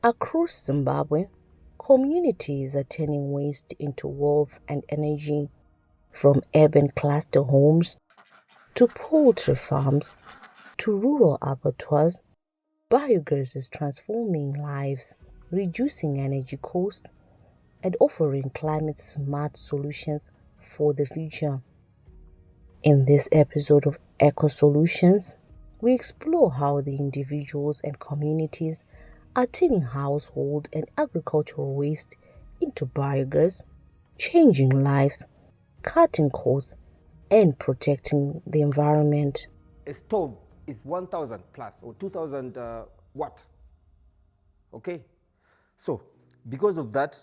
Across Zimbabwe, communities are turning waste into wealth and energy, from urban cluster homes to poultry farms to rural abattoirs. Biogas is transforming lives, reducing energy costs, and offering climate-smart solutions for the future. In this episode of Ecosolutions, we explore how the individuals and communities are turning household and agricultural waste into biogas, changing lives, cutting costs, and protecting the environment. A stove is 1,000 plus or 2,000 watt. Okay, so because of that,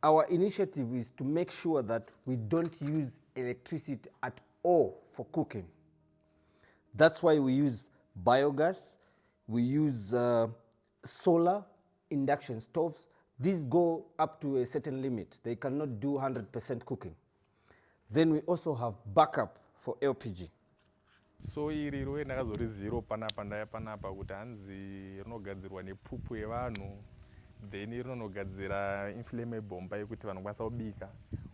our initiative is to make sure that we don't use electricity at all for cooking. That's why we use biogas, we use solar induction stoves. These go up to a certain limit. They cannot do 100% cooking. Then we also have backup for LPG. So iri rwe ndakazoriziva panapa ndaya panapa kuti hanzi rinogadzirwa nepfupu yevanhu, then rinogadzira inflammable bomba yekuti vanhu kwanisa kubika,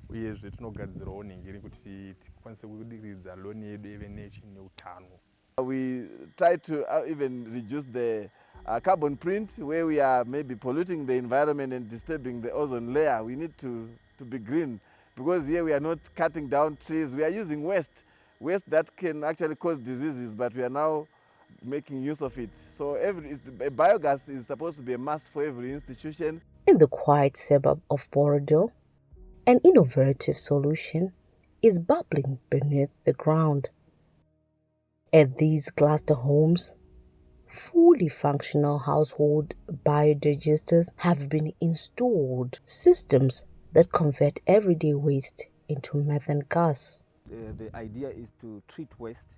uyezve tinogadzirawo ningiri kuti tikwanise kudiridza loni yedu ive neutano. We try to even reduce the carbon print where we are maybe polluting the environment and disturbing the ozone layer. We need to be green, because here we are not cutting down trees, we are using waste that can actually cause diseases, but we are now making use of it. So biogas is supposed to be a must for every institution. In the quiet suburb of Borrowdale, an innovative solution is bubbling beneath the ground. At these cluster homes, fully functional household biodigesters have been installed, systems that convert everyday waste into methane gas. The idea is to treat waste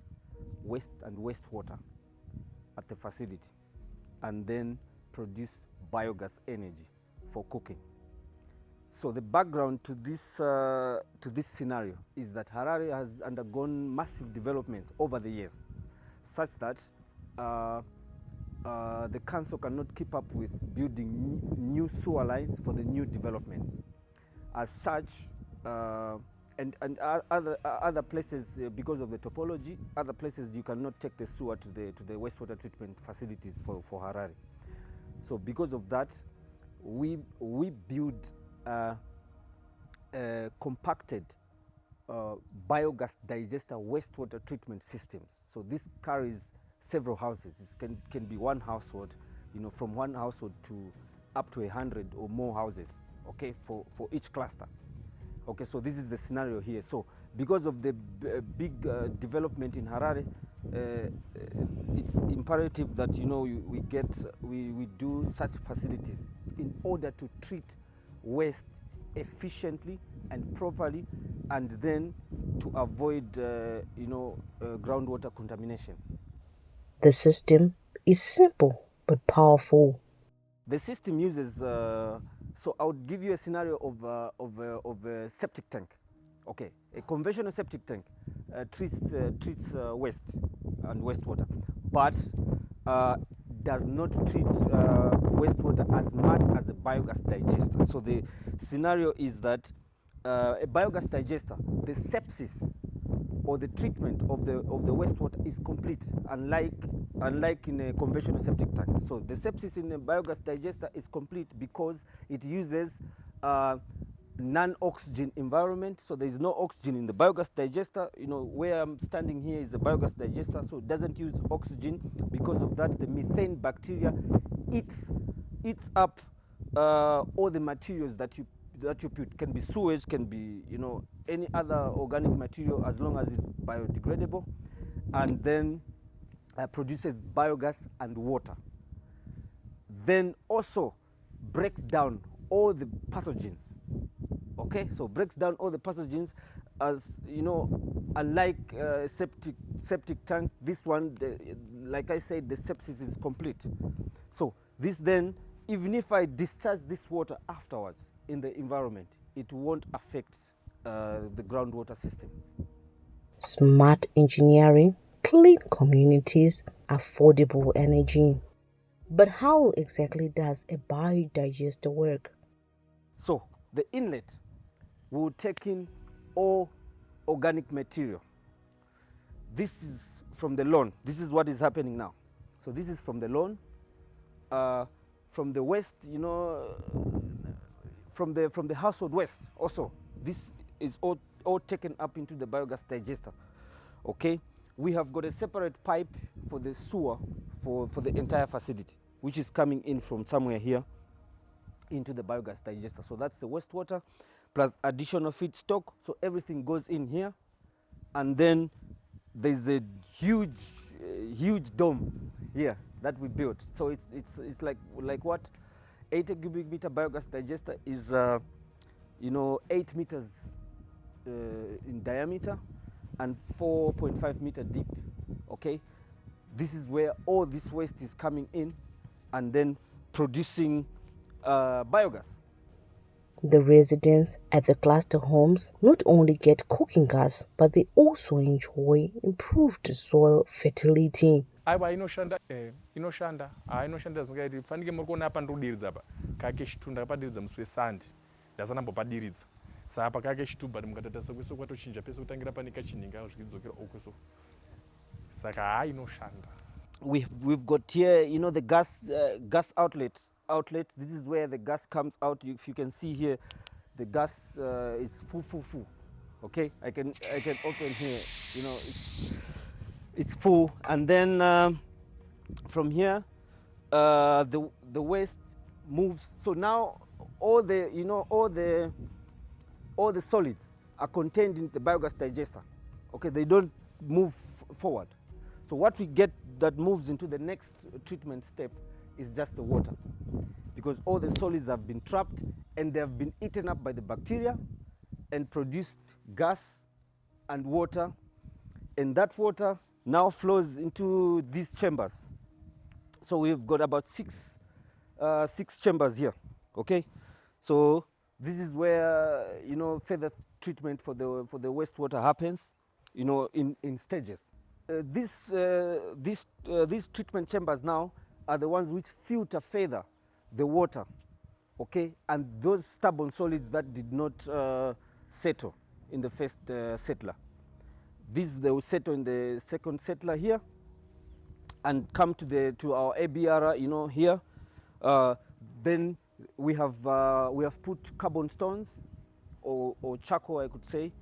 and wastewater at the facility, and then produce biogas energy for cooking. So the background to this scenario is that Harare has undergone massive development over the years, such that the council cannot keep up with building new sewer lines for the new developments. As such, and other places, because of the topology, other places you cannot take the sewer to the wastewater treatment facilities for Harare. So because of that, we build compacted biogas digester wastewater treatment systems. So this carries several houses. It can be one household, from one household to up to 100 or more houses, okay, for each cluster. Okay, so this is the scenario here. So because of the big development in Harare, it's imperative that we do such facilities in order to treat waste efficiently and properly, and then to avoid groundwater contamination. The system is simple but powerful. The system uses so I would give you a scenario of a septic tank. Okay, a conventional septic tank treats waste and wastewater, but does not treat wastewater as much as a biogas digester. So the scenario is that a biogas digester, the sepsis or the treatment of the wastewater is complete, unlike in a conventional septic tank. So the sepsis in a biogas digester is complete because it uses non-oxygen environment. So there is no oxygen in the biogas digester. Where I'm standing here is the biogas digester, so it doesn't use oxygen. Because of that, the methane bacteria eats up all the materials that you put. Can be sewage, can be any other organic material, as long as it's biodegradable, and then produces biogas and water. Then also breaks down all the pathogens. Okay, so breaks down all the pathogens, as unlike septic tank. This one, like I said, the sepsis is complete. So this then, even if I discharge this water afterwards in the environment, it won't affect the groundwater system. Smart engineering, clean communities, affordable energy. But how exactly does a biodigester work? So the inlet will take in all organic material. This is from the lawn. This is what is happening now. So this is from the lawn, from the waste, from the household waste also. This is all taken up into the biogas digester. Okay, we have got a separate pipe for the sewer for the entire facility, which is coming in from somewhere here into the biogas digester. So that's the wastewater plus additional feedstock. So everything goes in here, and then there's a huge dome here that we built. So it's like what 80 cubic meter biogas digester is 8 meters in diameter and 4.5 meter deep. Okay, this is where all this waste is coming in and then producing biogas. The residents at the cluster homes not only get cooking gas, but they also enjoy improved soil fertility. aiwa inoshanda inoshanda zingaiti fanike muri kuona apa ndikudiridza apa kake chitunda kapadiridza musi wesandi ndasanambopadiridza sapa kake chituba mukatatarisa kweso kwatochinja pese kutangira pane kachininga zvichidzokera okweso saka hai inoshanda. We've got here, the gas outlet. This is where the gas comes out. If you can see here, the gas is full. Okay, I can open here. It's full, and then from here, the waste moves. So now all the solids are contained in the biogas digester. Okay, they don't move forward. So what we get that moves into the next treatment step is just the water, because all the solids have been trapped and they have been eaten up by the bacteria and produced gas and water, and that water now flows into these chambers. So we've got about six chambers here. Okay, so this is where further treatment for the wastewater happens, in stages. These treatment chambers now are the ones which filter further the water, okay, and those stubborn solids that did not settle in the first settler. These they will settle in the second settler here and come to our ABR, here. Then we have put carbon stones or charcoal, I could say.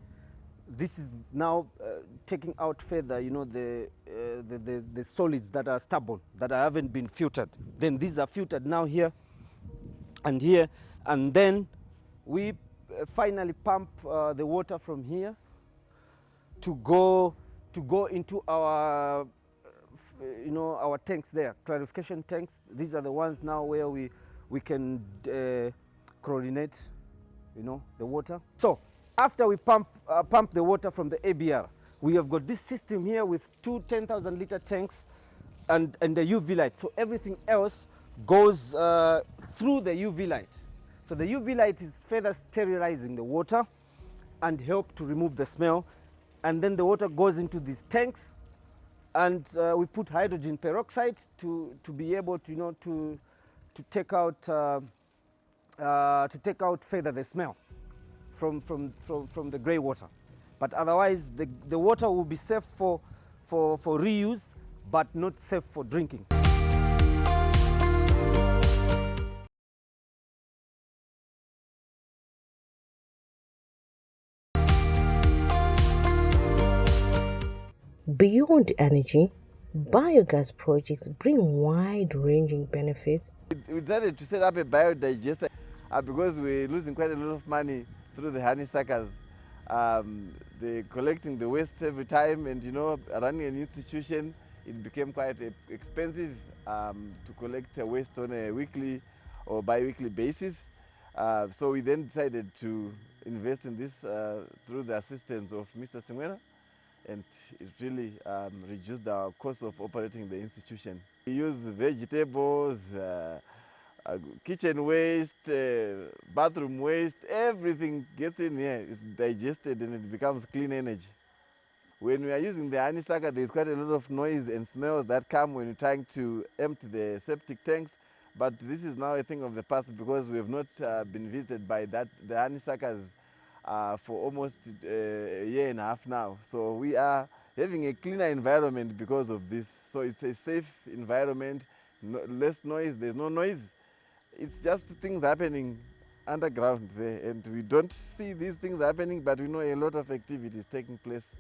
This is now taking out further, the solids that are stubborn, that haven't been filtered. Then these are filtered now here, and then we finally pump the water from here to go into our our tanks there, clarification tanks. These are the ones now where we can chlorinate, the water. So after we pump the water from the ABR, we have got this system here with two 10,000 liter tanks and the UV light. So everything else goes through the UV light. So the UV light is further sterilizing the water and help to remove the smell. And then the water goes into these tanks, and we put hydrogen peroxide to be able to to take out further the smell from the grey water. But otherwise the water will be safe for reuse, but not safe for drinking. Beyond energy, biogas projects bring wide-ranging benefits. We decided to set up a biodigester because we're losing quite a lot of money through the honeysuckers. They're collecting the waste every time, and running an institution, it became quite expensive to collect waste on a weekly or bi-weekly basis. So we then decided to invest in this through the assistance of Mr. Simwera, and it really reduced our cost of operating the institution. We use vegetables, kitchen waste, bathroom waste, everything gets in here, it's digested and it becomes clean energy. When we are using the honeysucker, there's quite a lot of noise and smells that come when you're trying to empty the septic tanks. But this is now a thing of the past because we have not been visited by the honeysuckers for almost a year and a half now. So we are having a cleaner environment because of this. So it's a safe environment, less noise, there's no noise. It's just things happening underground there, and we don't see these things happening, but we know a lot of activities taking place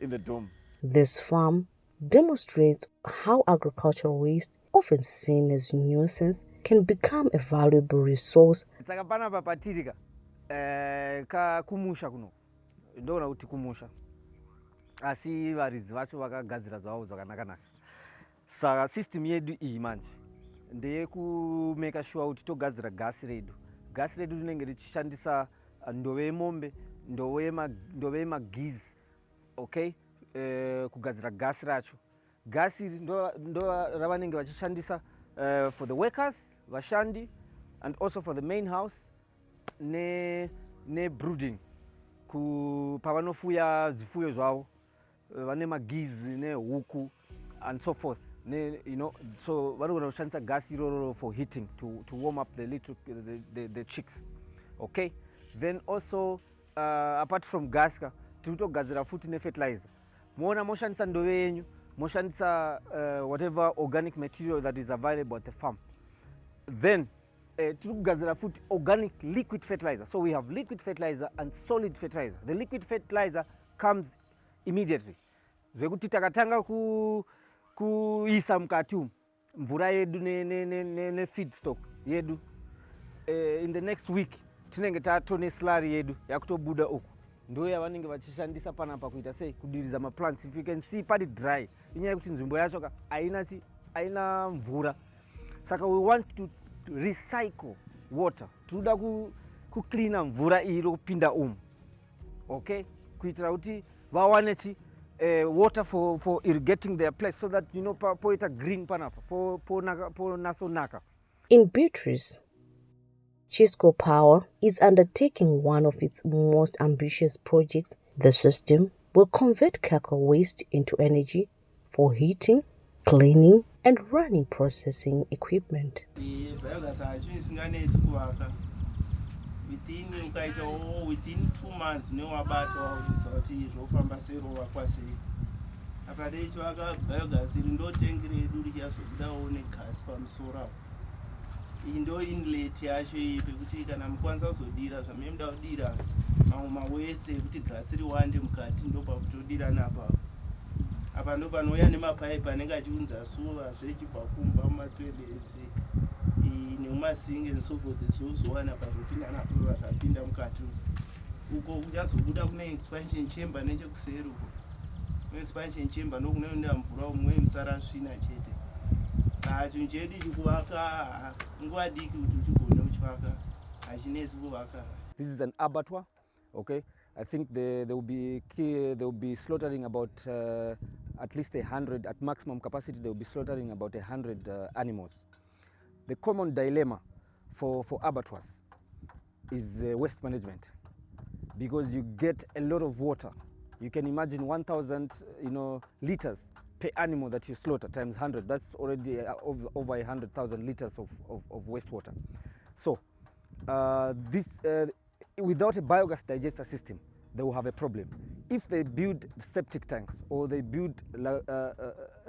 in the dome. This farm demonstrates how agricultural waste, often seen as nuisance, can become a valuable resource. Tsakapana papatirika ka kumusha kuno ndona kuti kumusha asi varidzi vacho vakagadzira zvavo zvakanaka-naka. Saka system yedu iyi manje ndeyekumeka sure kuti togadzira gasi redu. Gasi redu rinenge richishandisa ndove yemombe, ndove yemagizi, okay, kugadzira gasi racho. Gasi ndo ravanenge vachishandisa for the workers, vashandi, and also for the main house ne brooding pavanofuya zvifuyo zvavo, vane magizi nehuku and so forth. You know, so vanogona kushandisa gas iroro for heating to warm up the chicks. Okay, then also apart from gas tiri kutogadzira futi nefertilizer. Moona moshandisa ndove yenyu, moshandisa whatever organic material that is available at the farm. Then tiri kugadzira futi organic liquid fertilizer. So we have liquid fertilizer and solid fertilizer. The liquid fertilizer comes immediately. Zvekuti takatanga kuisa mukati umu mvura yedu ne feedstock yedu, in the next week tinenge tatone slurry yedu yakutobuda uku, ndo yavanenge vachishandisa panapa kuita sei kudiriza maplants. If you can see pari dry, inyaya kuti nzvimbo yacho haina mvura. Saka we want to recycle water, tinoda kucleana mvura iyi irikupinda umu, okay, kuitira kuti vawane water for irrigating their place, so that, you know, poita green panapa po nasonaka. In Beatrice, Chisco Power is undertaking one of its most ambitious projects. The system will convert charcoal waste into energy for heating, cleaning, and running processing equipment. Within 2 months, no about sorties or from Basero or Quasi. Apa de Chuaga, Biogas, in do tengri, Durias, down in Caspam Sora. Indo inlet Yashi, Putika, and Kwanza, so Dira, some Memda Dira. My way say, Putika, City one, them cutting up to Dira Napa. Apanova no anima pipe, and Nega Junza, Sula, Shaki for Kumbama 20 Umasing and so forth, so one about routine and apinda mkatu. Uko just kuda kuna expansion chamber neje kuseru. Expansion chamber no kunenda mvura mwe msara shina chete. Sa junjedi kuwaka ngwadiki kutuchukona uchwaka. Ajinesi kuwaka. This is an abattoir, okay? I think they will be slaughtering about at least 100, at maximum capacity they will be slaughtering about 100 animals. The common dilemma for abattoirs is waste management, because you get a lot of water. You can imagine 1,000 liters per animal that you slaughter times 100. That's already over 100,000 liters of wastewater. So without a biogas digester system, they will have a problem. If they build septic tanks or they build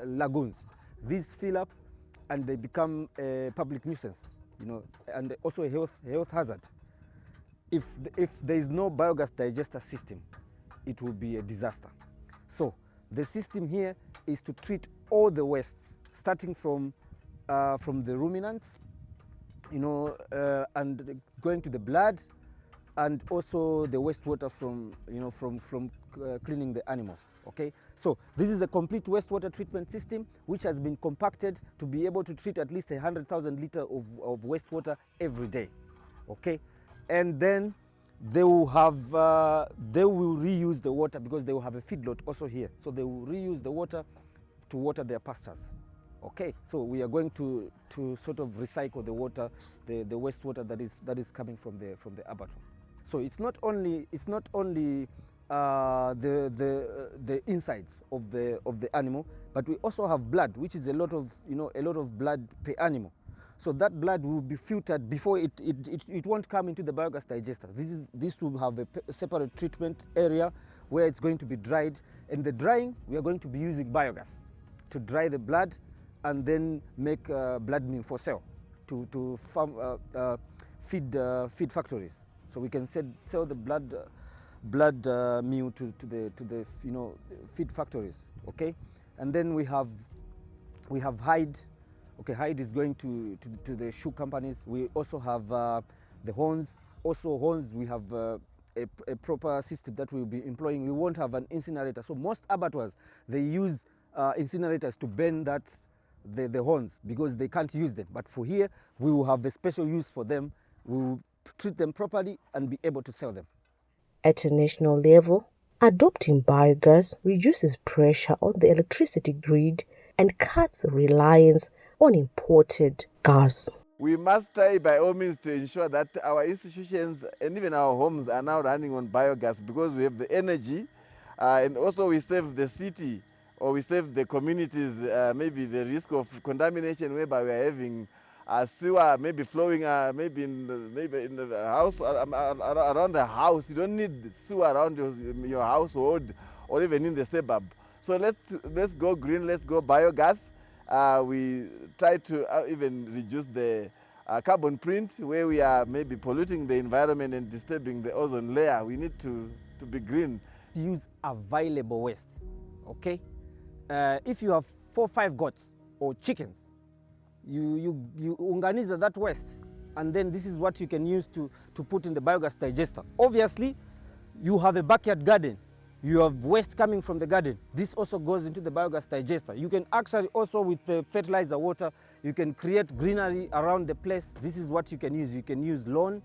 lagoons, these fill up and they become a public nuisance, and also a health hazard. If there is no biogas digester system, it will be a disaster. So the system here is to treat all the waste, starting from the ruminants, and going to the blood, and also the wastewater from cleaning the animals. Okay, so this is a complete wastewater treatment system which has been compacted to be able to treat at least 100,000 liters of wastewater every day. Okay, and then they will reuse the water, because they will have a feedlot also here. So they will reuse the water to water their pastures. Okay, so we are going to sort of recycle the water, the wastewater that is coming from the abattoir. So it's not only the insides of the animal, but we also have blood, which is a lot of blood per animal. So that blood will be filtered before it won't come into the biogas digester. This will have a separate treatment area where it's going to be dried, and the drying we are going to be using biogas to dry the blood and then make blood meal for sale to feed factories. So we can sell the blood meal to the feed factories. Okay, and then we have hide. Okay, hide is going to the shoe companies. We also have the horns. Also horns, we have a proper system that we'll be employing. We won't have an incinerator. So most abattoirs, they use incinerators to burn the horns because they can't use them. But for here, we will have a special use for them. We will treat them properly and be able to sell them. At a national level, adopting biogas reduces pressure on the electricity grid and cuts reliance on imported gas. We must try by all means to ensure that our institutions and even our homes are now running on biogas, because we have the energy and also we save the city, or we save the communities maybe the risk of contamination, whereby we are having sewer maybe flowing maybe in the house, around the house. You don't need sewer around your household or even in the suburb. So let's go green, let's go biogas. We try to even reduce the carbon print, where we are maybe polluting the environment and disturbing the ozone layer. We need to be green. Use available waste, okay? If you have 4 or 5 goats or chickens, you organize that waste, and then this is what you can use to put in the biogas digester. Obviously, you have a backyard garden. You have waste coming from the garden. This also goes into the biogas digester. You can actually also, with the fertilizer water, you can create greenery around the place. This is what you can use. You can use lawn.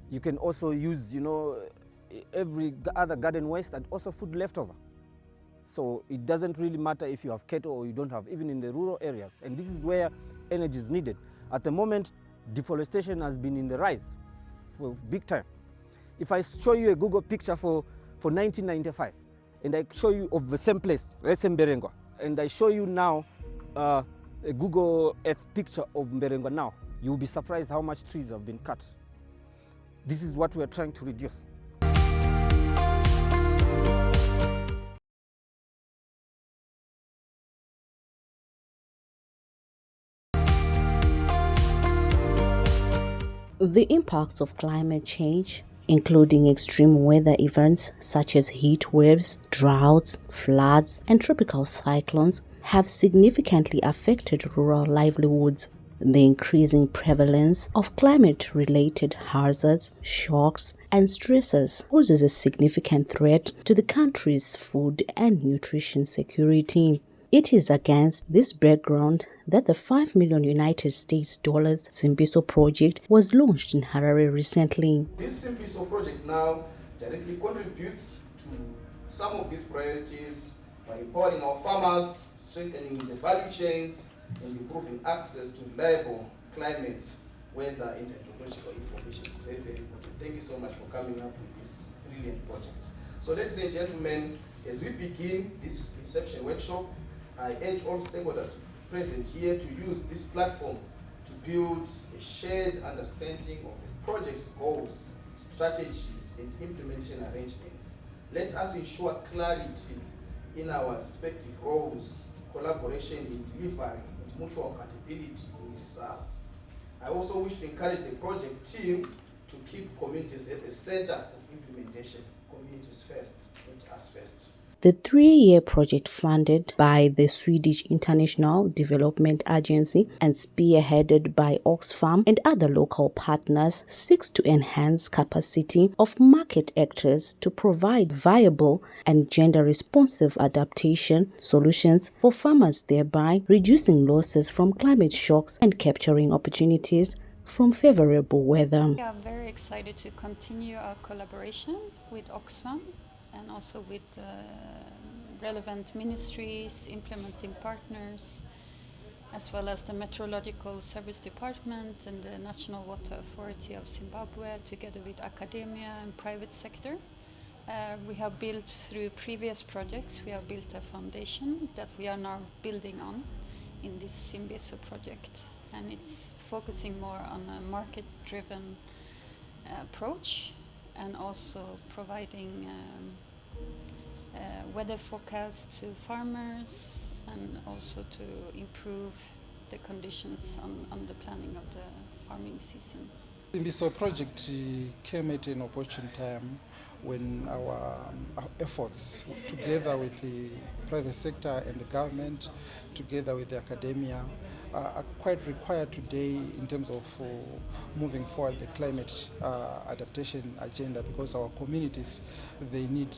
You can also use, every other garden waste and also food leftover. So it doesn't really matter if you have cattle or you don't have, even in the rural areas. And this is where energy is needed. At the moment, deforestation has been in the rise for big time. If I show you a Google picture for 1995, and I show you of the same place, let's say Mberengwa, and I show you now a Google Earth picture of Mberengwa now, you'll be surprised how much trees have been cut. This is what we are trying to reduce. The impacts of climate change, including extreme weather events such as heat waves, droughts, floods, and tropical cyclones, have significantly affected rural livelihoods. The increasing prevalence of climate-related hazards, shocks, and stresses poses a significant threat to the country's food and nutrition security. It is against this background that the $5 million United States Simpiso project was launched in Harare recently. This Simpiso project now directly contributes to some of these priorities by empowering our farmers, strengthening the value chains, and improving access to reliable climate, weather, and hydrological information. It's very, very important. Thank you so much for coming up with this brilliant project. So ladies and gentlemen, as we begin this reception workshop, I urge all stakeholders present here to use this platform to build a shared understanding of the project's goals, strategies, and implementation arrangements. Let us ensure clarity in our respective roles, collaboration in delivery, and mutual accountability in results. I also wish to encourage the project team to keep communities at the center of implementation. Communities first, not us first. The 3-year project, funded by the Swedish International Development Agency and spearheaded by Oxfam and other local partners, seeks to enhance capacity of market actors to provide viable and gender-responsive adaptation solutions for farmers, thereby reducing losses from climate shocks and capturing opportunities from favorable weather. We are very excited to continue our collaboration with Oxfam and also with relevant ministries, implementing partners, as well as the Meteorological Service Department and the National Water Authority of Zimbabwe, together with academia and private sector. We have built through previous projects, we have built a foundation that we are now building on in this Simbiso project. And it's focusing more on a market-driven approach and also providing weather forecasts to farmers and also to improve the conditions on the planning of the farming season. The Simbiso project came at an opportune time when our efforts, together with the private sector and the government, together with the academia, are quite required today in terms of moving forward the climate adaptation agenda, because our communities, they need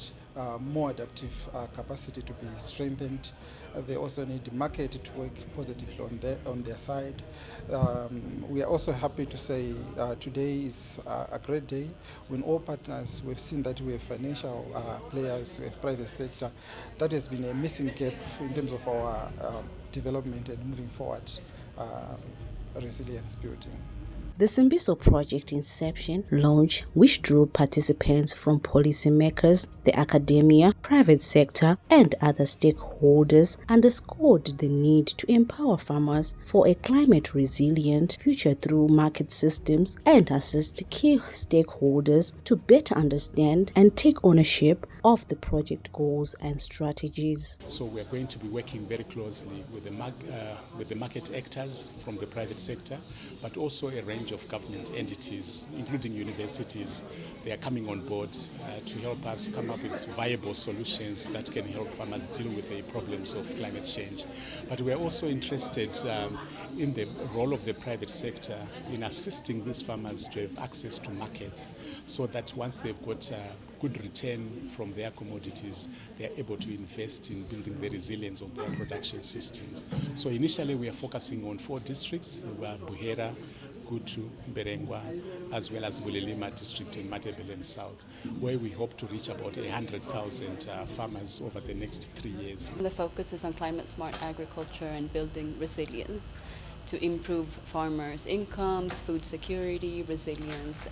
more adaptive capacity to be strengthened. They also need the market to work positively on their side. We are also happy to say today is a great day when all partners, we've seen that we have financial players, we have private sector. That has been a missing gap in terms of our development and moving forward resilience building. The Simbiso project inception launch, which drew participants from policymakers, the academia, private sector, and other stakeholders, underscored the need to empower farmers for a climate-resilient future through market systems and assist key stakeholders to better understand and take ownership of the project goals and strategies. So we are going to be working very closely with the market actors from the private sector, but also a range of government entities, including universities. They are coming on board to help us come up with viable solutions that can help farmers deal with the problems of climate change. But we are also interested in the role of the private sector in assisting these farmers to have access to markets, so that once they've got good return from their commodities, they are able to invest in building the resilience of their production systems. So initially we are focusing on 4 districts, Buhera, Kutu, Berengwa, as well as Bulelima district in Matebele South, where we hope to reach about 100,000 farmers over the next 3 years. The focus is on climate smart agriculture and building resilience to improve farmers' incomes, food security, resilience,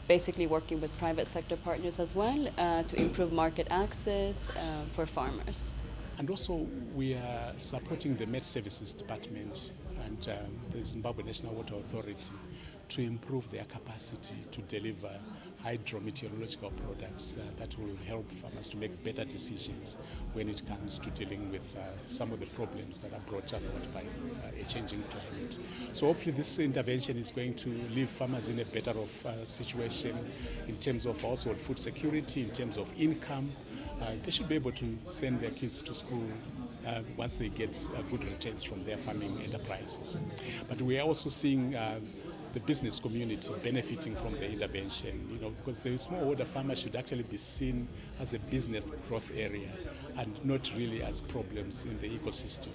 basically working with private sector partners as well to improve market access for farmers. And also we are supporting the Met Services Department and the Zimbabwe National Water Authority to improve their capacity to deliver hydrometeorological products that will help farmers to make better decisions when it comes to dealing with some of the problems that are brought about by a changing climate. So hopefully this intervention is going to leave farmers in a better situation in terms of household food security, in terms of income. They should be able to send their kids to school once they get good returns from their farming enterprises. But we are also seeing the business community benefiting from the intervention, because the smallholder farmer should actually be seen as a business growth area and not really as problems in the ecosystem.